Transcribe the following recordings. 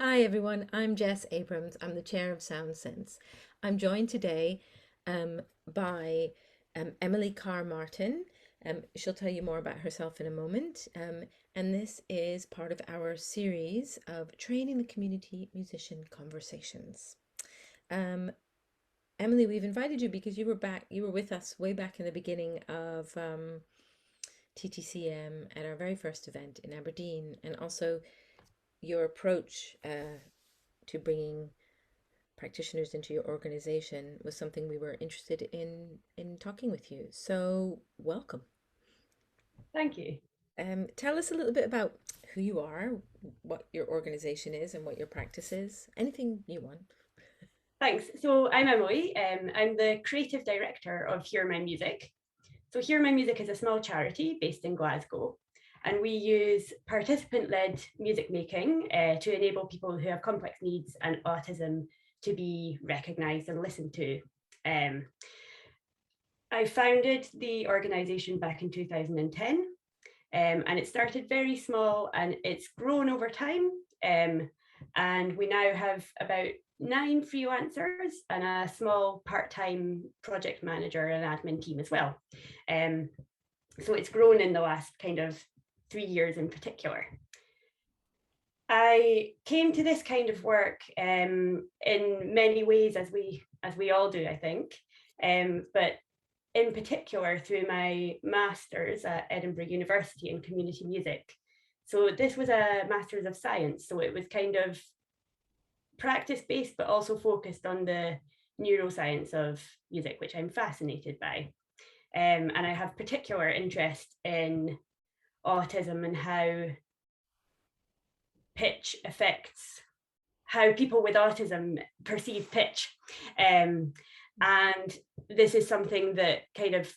Hi everyone, I'm Jess Abrams. I'm the chair of Sound Sense. I'm joined today by Emily Carr-Martin. She'll tell you more about herself in a moment. And this is part of our series of training the community musician conversations. Um, Emily, we've invited you because you were with us way back in the beginning of TTCM at our very first event in Aberdeen, and also your approach to bringing practitioners into your organization was something we were interested in talking with you. So welcome. Thank you. Tell us a little bit about who you are, what your organization is, and what your practice is. Anything you want. Thanks. So I'm Emily. I'm the creative director of Hear My Music. So Hear My Music is a small charity based in Glasgow, and we use participant-led music making to enable people who have complex needs and autism to be recognised and listened to. Um, I founded the organisation back in 2010, and it started very small and it's grown over time. And we now have about 9 freelancers and a small part-time project manager and admin team as well. Um, so it's grown in the last kind of 3 years in particular. I came to this kind of work in many ways, as we all do, I think. But in particular through my master's at Edinburgh University in community music. So this was a master's of science, so it was kind of practice based, but also focused on the neuroscience of music, which I'm fascinated by. And I have particular interest in autism and how pitch affects how people with autism perceive pitch. And this is something that kind of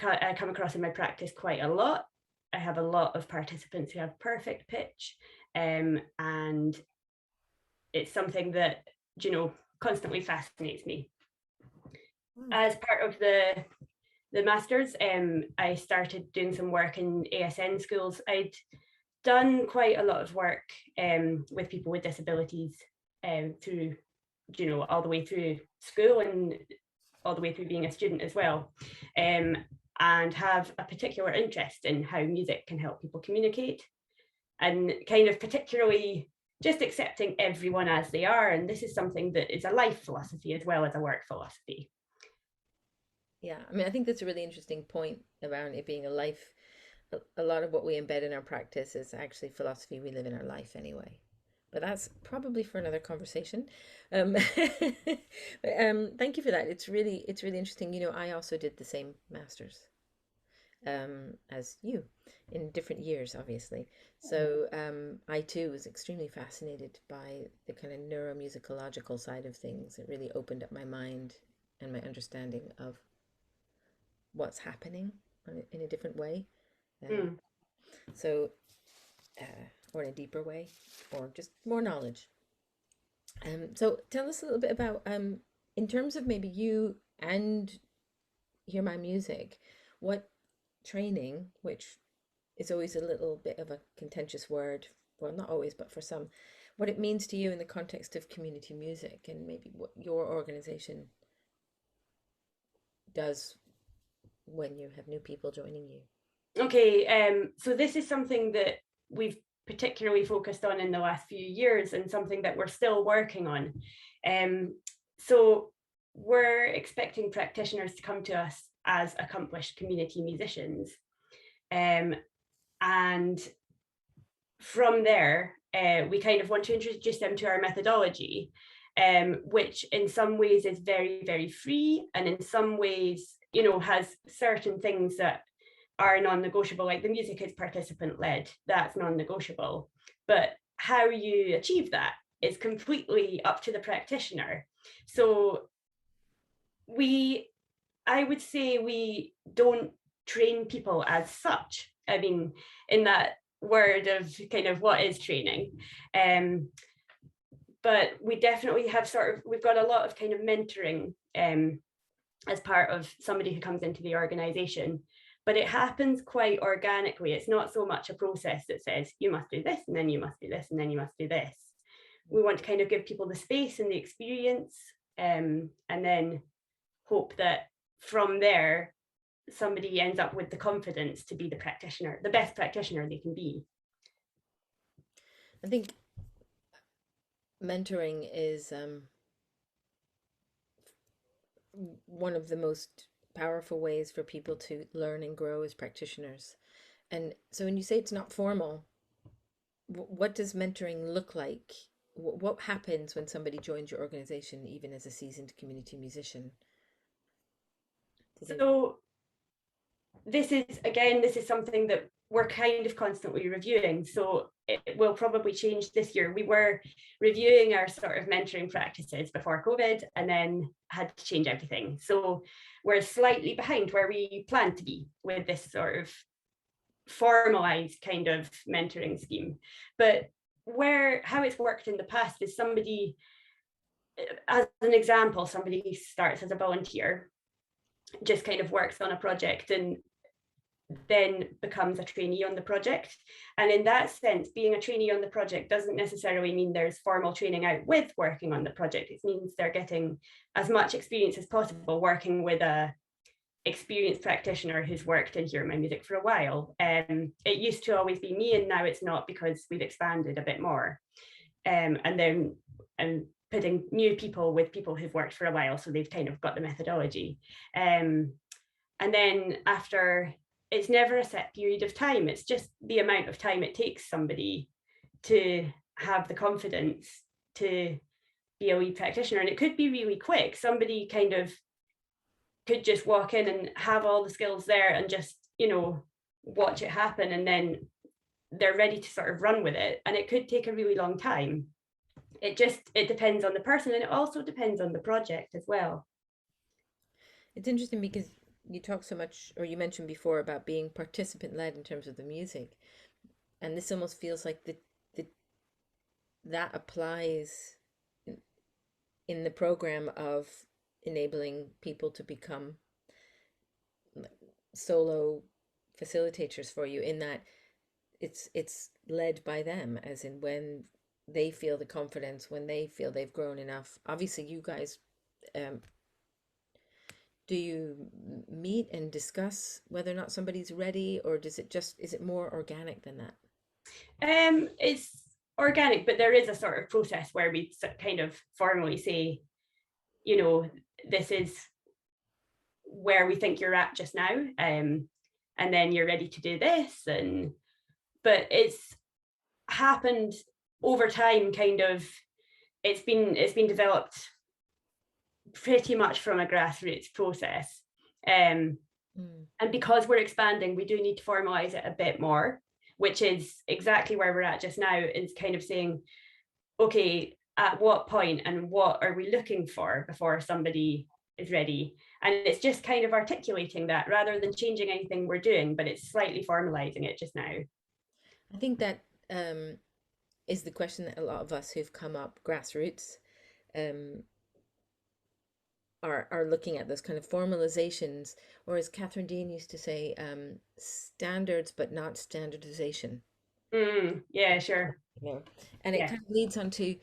I come across in my practice quite a lot. I have a lot of participants who have perfect pitch, and it's something that, constantly fascinates me. Wow. As part of the masters, I started doing some work in ASN schools. I'd done quite a lot of work with people with disabilities through, all the way through school and all the way through being a student as well, and have a particular interest in how music can help people communicate, and kind of particularly just accepting everyone as they are. And this is something that is a life philosophy as well as a work philosophy. Yeah, I mean, I think that's a really interesting point around it being a life. A lot of what we embed in our practice is actually philosophy we live in our life anyway. But that's probably for another conversation. Thank you for that. It's really interesting. I also did the same masters as you in different years, obviously. So I too was extremely fascinated by the kind of neuromusicological side of things. It really opened up my mind and my understanding of what's happening in a different way. Um, Mm. so, or in a deeper way, or just more knowledge. So tell us a little bit about, in terms of maybe you and Hear My Music, what training, which is always a little bit of a contentious word, well, not always, but for some, what it means to you in the context of community music and maybe what your organization does when you have new people joining you. Okay, so this is something that we've particularly focused on in the last few years, and something that we're still working on. So we're expecting practitioners to come to us as accomplished community musicians. And from there, we kind of want to introduce them to our methodology, which in some ways is very, very free, and in some ways, has certain things that are non-negotiable. Like the music is participant-led, that's non-negotiable. But how you achieve that is completely up to the practitioner. So I would say we don't train people as such. I mean, in that word of kind of what is training. But we definitely have we've got a lot of kind of mentoring as part of somebody who comes into the organization. But it happens quite organically. It's not so much a process that says you must do this and then you must do this and then you must do this. we want to kind of give people the space and the experience, and then hope that from there, somebody ends up with the confidence to be the practitioner, the best practitioner they can be. I think mentoring is one of the most powerful ways for people to learn and grow as practitioners. And so when you say it's not formal, what does mentoring look like? What happens when somebody joins your organization, even as a seasoned community musician? So this is something that we're kind of constantly reviewing. So it will probably change this year. We were reviewing our sort of mentoring practices before COVID and then had to change everything. So we're slightly behind where we planned to be with this sort of formalized kind of mentoring scheme. But how it's worked in the past is somebody, as an example, somebody starts as a volunteer, just kind of works on a project and then becomes a trainee on the project. And in that sense, being a trainee on the project doesn't necessarily mean there's formal training out with working on the project. It means they're getting as much experience as possible working with a experienced practitioner who's worked in Hear My Music for a while. It used to always be me, and now it's not because we've expanded a bit more. And then putting new people with people who've worked for a while, so they've kind of got the methodology. And then after, it's never a set period of time. It's just the amount of time it takes somebody to have the confidence to be a lead practitioner. And it could be really quick. Somebody kind of could just walk in and have all the skills there and just, watch it happen. And then they're ready to sort of run with it. And it could take a really long time. It depends on the person, and it also depends on the project as well. It's interesting because you talk so much, or you mentioned before, about being participant led in terms of the music, and this almost feels like that applies in the program of enabling people to become solo facilitators for you, in that it's led by them, as in when they feel the confidence, when they feel they've grown enough. Obviously you guys, do you meet and discuss whether or not somebody's ready, or is it more organic than that? It's organic, but there is a sort of process where we kind of formally say, this is where we think you're at just now, and then you're ready to do this. But it's happened over time, kind of. It's been developed pretty much from a grassroots process, and because we're expanding, we do need to formalize it a bit more, which is exactly where we're at just now, is kind of saying, okay, at what point and what are we looking for before somebody is ready? And it's just kind of articulating that rather than changing anything we're doing, but it's slightly formalizing it just now. I think that is the question that a lot of us who've come up grassroots are looking at, those kind of formalizations, or as Catherine Dean used to say, standards but not standardization. Yeah, sure. And it kind of leads on to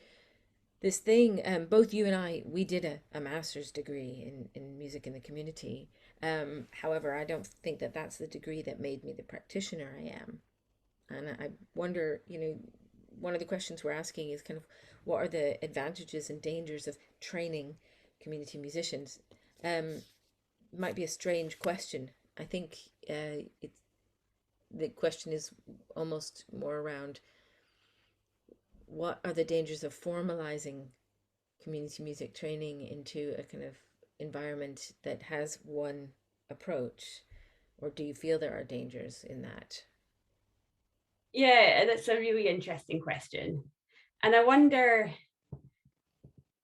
this thing. Both you and I, we did a master's degree in music in the community. However, I don't think that that's the degree that made me the practitioner I am. And I wonder, one of the questions we're asking is kind of, what are the advantages and dangers of training community musicians? Might be a strange question. I think the question is almost more around, what are the dangers of formalizing community music training into a kind of environment that has one approach? Or do you feel there are dangers in that? Yeah, that's a really interesting question. And I wonder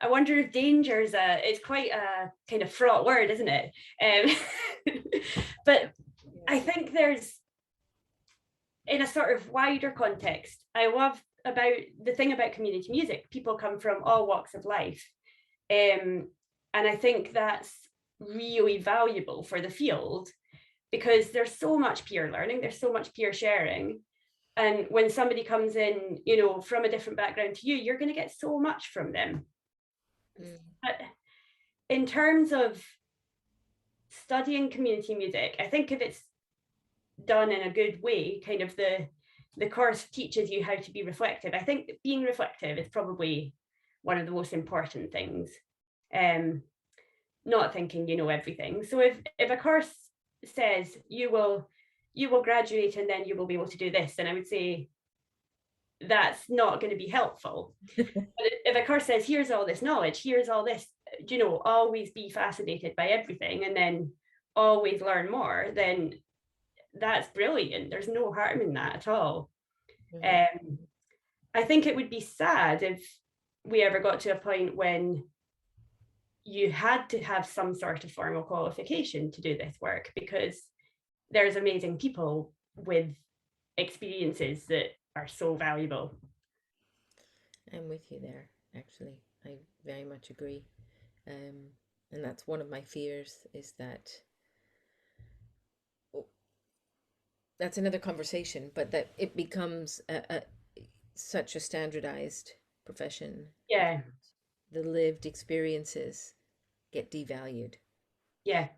if danger is it's quite a kind of fraught word, isn't it? But I think there's, in a sort of wider context, I love about the thing about community music, people come from all walks of life. And I think that's really valuable for the field, because there's so much peer learning, there's so much peer sharing. And when somebody comes in, you know, from a different background to you, you're going to get so much from them. But in terms of studying community music, I think if it's done in a good way, kind of the course teaches you how to be reflective. I think being reflective is probably one of the most important things. Not thinking you know everything. So if a course says you will graduate and then you will be able to do this, then I would say that's not going to be helpful. But if a course says here's all this knowledge, here's all this, you know, always be fascinated by everything and then always learn more, then that's brilliant. There's no harm in that at all. I think it would be sad if we ever got to a point when you had to have some sort of formal qualification to do this work, because there's amazing people with experiences that are so valuable. I'm with you there, actually. I very much agree. And that's one of my fears, is that that's another conversation, but that it becomes such a standardized profession. Yeah. The lived experiences get devalued. Yeah.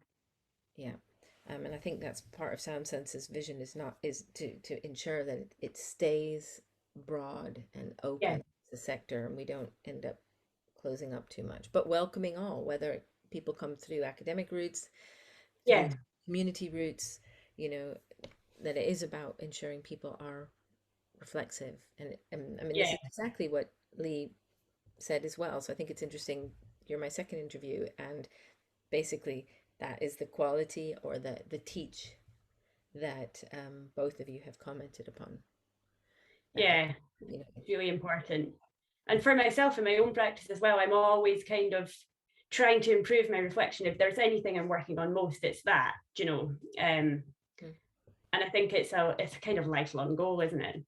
Yeah. And I think that's part of Sound Sense's vision, is to ensure that it stays broad and open, Yeah. the sector, and we don't end up closing up too much, but welcoming all, whether people come through academic routes, through Yeah. community routes, you know, that it is about ensuring people are reflexive. And I mean, this Yeah. is exactly what Lee said as well. So I think it's interesting. You're my second interview, and basically that is the quality, or the teach, that both of you have commented upon. Yeah. You know, It's really important. And for myself in my own practice as well, I'm always kind of trying to improve my reflection. If there's anything I'm working on most, it's that, you know. And I think it's a kind of lifelong goal, isn't it?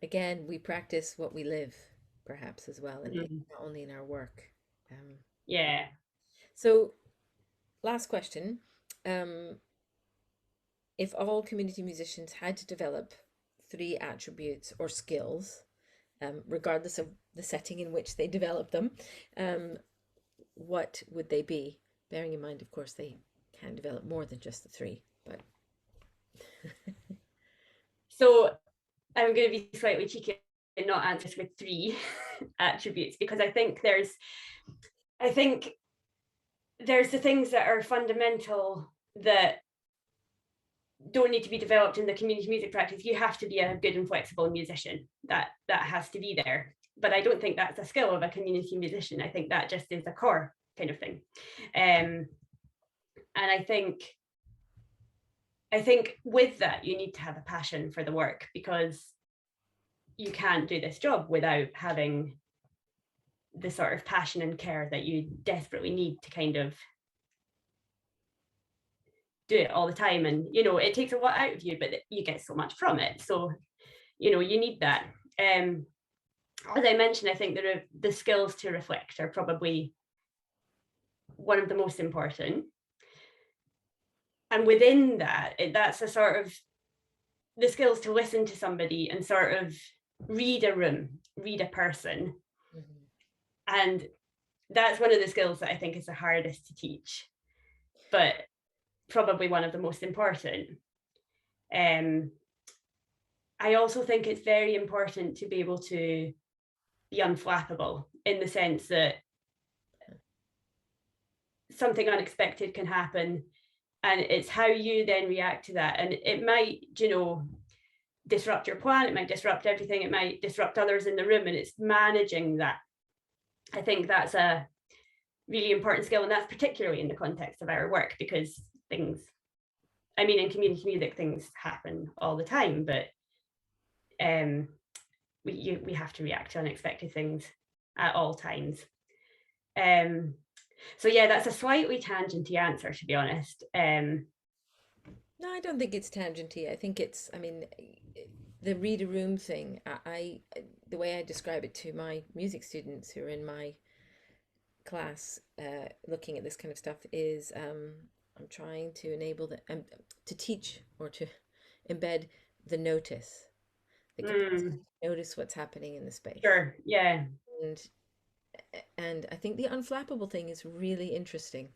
again, we practice what we live, perhaps, as well, and not only in our work. Yeah. So, last question. If all community musicians had to develop 3 attributes or skills, regardless of the setting in which they develop them, what would they be? Bearing in mind, of course, they can develop more than just the 3, but So I'm going to be slightly cheeky and not answer this with 3 attributes, because I think there's the things that are fundamental that don't need to be developed in the community music practice. You have to be a good and flexible musician. That has to be there. But I don't think that's a skill of a community musician. I think that just is a core kind of thing. And I think with that, you need to have a passion for the work, because you can't do this job without having the sort of passion and care that you desperately need to kind of do it all the time. And, you know, it takes a lot out of you, but you get so much from it. So, you know, you need that. As I mentioned, I think the skills to reflect are probably one of the most important. And within that, that's a sort of the skills to listen to somebody and sort of read a room, read a person. And that's one of the skills that I think is the hardest to teach, but probably one of the most important. I also think it's very important to be able to be unflappable, in the sense that something unexpected can happen, and it's how you then react to that. And it might, you know, disrupt your plan, it might disrupt everything, it might disrupt others in the room, and it's managing that. I think that's a really important skill, and that's particularly in the context of our work, because things, I mean, in community music, things happen all the time, but we have to react to unexpected things at all times. So yeah, that's a slightly tangenty answer, to be honest. no, I don't think it's tangenty. I think it's, I mean, the read a room thing, the way I describe it to my music students who are in my class, looking at this kind of stuff, is I'm trying to enable them to teach, or to embed the notice, the capacity Mm, to notice what's happening in the space. sure. Yeah. And I think the unflappable thing is really interesting,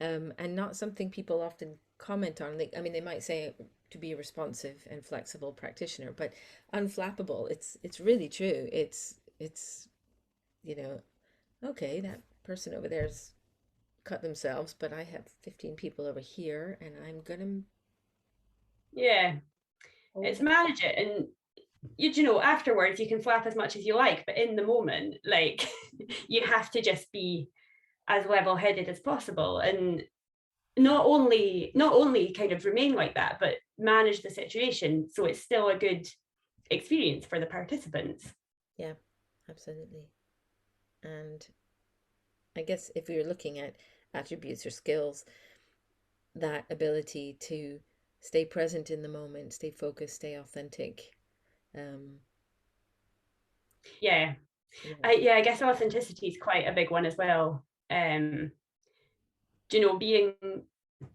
and not something people often comment on. I mean, they might say to be a responsive and flexible practitioner, but unflappable, it's really true. It's you know, okay, that person over there's cut themselves, but I have 15 people over here, and I'm gonna Yeah. hold It's that. manage it, and you know, afterwards you can flap as much as you like, but in the moment, like you have to just be as level-headed as possible, and not only kind of remain like that, but manage the situation so it's still a good experience for the participants. Yeah, absolutely. And I guess if we were looking at attributes or skills, that ability to stay present in the moment, stay focused, stay authentic. Um, Yeah. yeah, I guess authenticity is quite a big one as well. um you know, being,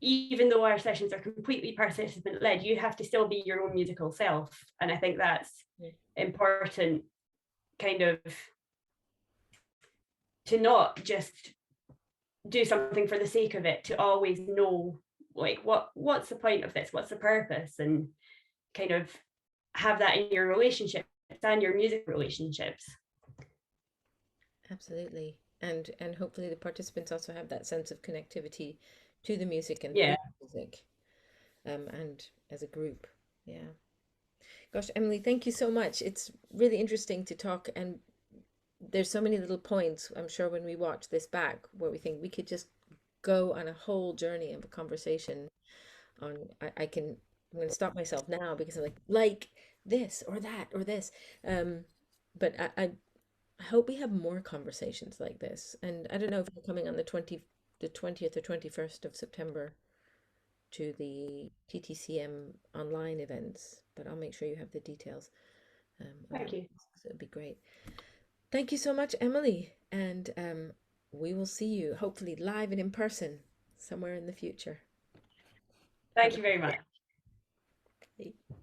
even though our sessions are completely participant led, you have to still be your own musical self, and I think that's yeah, important, kind of, to not just do something for the sake of it, to always know, like, what's the point of this, what's the purpose, and kind of have that in your relationships and your music relationships. absolutely. And hopefully the participants also have that sense of connectivity to the music and Yeah, through the music, and as a group. Yeah. Gosh, Emily, thank you so much. It's really interesting to talk, and there's so many little points, I'm sure, when we watch this back where we think we could just go on a whole journey of a conversation on I'm going to stop myself now because I'm like this or that or this. But I hope we have more conversations like this. And I don't know if you're coming on the 20th or 21st of September to the TTCM online events, but I'll make sure you have the details on thank that. you. So it'd be great. Thank you so much, Emily. And we will see you hopefully live and in person somewhere in the future. Have Thank a you very much. great day.